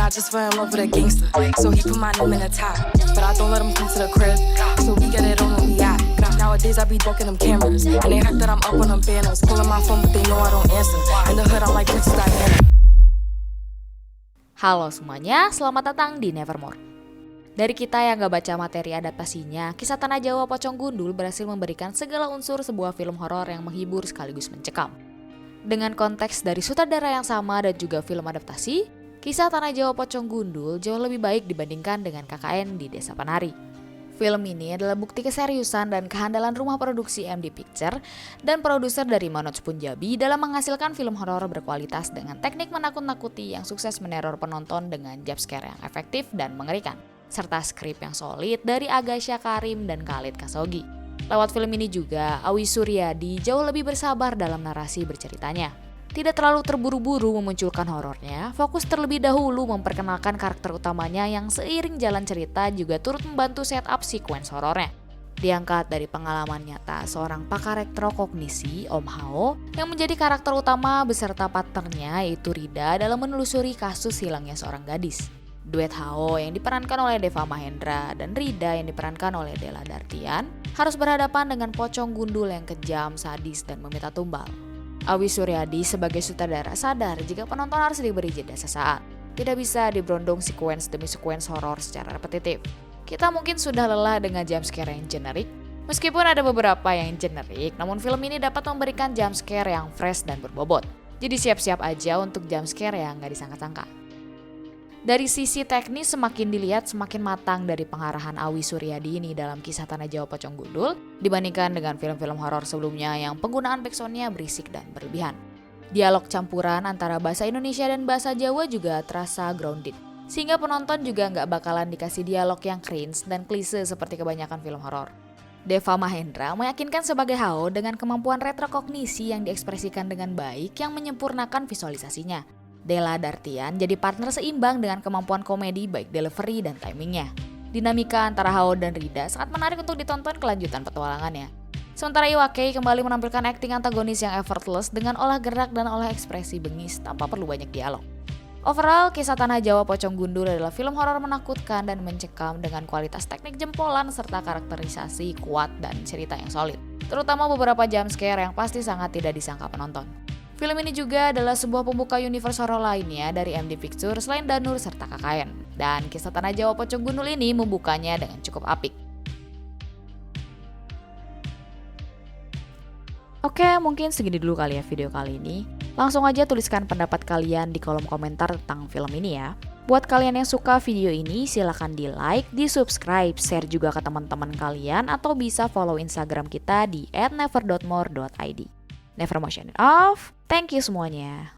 I just fell in love with a gangster. So he put my name in the top, but I don't let him come to the crib. So we get it on when we at. Nowadays I be ducking them cameras, and they hype that I'm up on them banners. Calling my phone, but they know I don't answer. In the hood I'm like Princess Diana. Halo semuanya, selamat datang di Nevermore. Dari kita yang gak baca materi adaptasinya, kisah Tanah Jawa Pocong Gundul berhasil memberikan segala unsur sebuah film horor yang menghibur sekaligus mencekam. Dengan konteks dari sutradara yang sama dan juga film adaptasi, kisah Tanah Jawa Pocong Gundul jauh lebih baik dibandingkan dengan KKN di Desa Penari. Film ini adalah bukti keseriusan dan kehandalan rumah produksi MD Picture dan produser dari Manoj Punjabi dalam menghasilkan film horor berkualitas dengan teknik menakut-nakuti yang sukses meneror penonton dengan jumpscare yang efektif dan mengerikan, serta skrip yang solid dari Agasha Karim dan Khalid Kasogi. Lewat film ini juga, Awi Suryadi jauh lebih bersabar dalam narasi berceritanya. Tidak terlalu terburu-buru memunculkan horornya, fokus terlebih dahulu memperkenalkan karakter utamanya yang seiring jalan cerita juga turut membantu setup sequence horornya. Diangkat dari pengalaman nyata seorang pakar retrokognisi, Om Hao, yang menjadi karakter utama beserta partnernya yaitu Rida dalam menelusuri kasus hilangnya seorang gadis. Duet Hao yang diperankan oleh Deva Mahendra dan Rida yang diperankan oleh Della Dartian harus berhadapan dengan pocong gundul yang kejam, sadis, dan meminta tumbal. Awi Suryadi sebagai sutradara sadar jika penonton harus diberi jeda sesaat. Tidak bisa diberondong sequence demi sequence horor secara repetitif. Kita mungkin sudah lelah dengan jumpscare yang generik. Meskipun ada beberapa yang generik, namun film ini dapat memberikan jumpscare yang fresh dan berbobot. Jadi siap-siap aja untuk jumpscare yang gak disangka-sangka. Dari sisi teknis semakin dilihat semakin matang dari pengarahan Awi Suryadi ini dalam kisah Tanah Jawa Pocong Gundul dibandingkan dengan film-film horor sebelumnya yang penggunaan backsoundnya berisik dan berlebihan. Dialog campuran antara bahasa Indonesia dan bahasa Jawa juga terasa grounded, sehingga penonton juga nggak bakalan dikasih dialog yang cringe dan klise seperti kebanyakan film horor. Deva Mahendra meyakinkan sebagai Hao dengan kemampuan retrokognisi yang diekspresikan dengan baik yang menyempurnakan visualisasinya. Della Dartian jadi partner seimbang dengan kemampuan komedi baik delivery dan timingnya. Dinamika antara Hao dan Rida sangat menarik untuk ditonton kelanjutan petualangannya. Sementara Iwake kembali menampilkan akting antagonis yang effortless dengan olah gerak dan olah ekspresi bengis tanpa perlu banyak dialog. Overall, kisah Tanah Jawa Pocong Gundul adalah film horor menakutkan dan mencekam dengan kualitas teknik jempolan serta karakterisasi kuat dan cerita yang solid. Terutama beberapa jumpscare yang pasti sangat tidak disangka penonton. Film ini juga adalah sebuah pembuka universe horor lainnya dari MD Picture selain Danur serta KKN. Dan kisah Tanah Jawa Pocong Gundul ini membukanya dengan cukup apik. Oke, mungkin segini dulu kali ya video kali ini. Langsung aja tuliskan pendapat kalian di kolom komentar tentang film ini ya. Buat kalian yang suka video ini, silahkan di like, di subscribe, share juga ke teman-teman kalian, atau bisa follow Instagram kita di @never.more.id. Never motion it off. Thank you semuanya.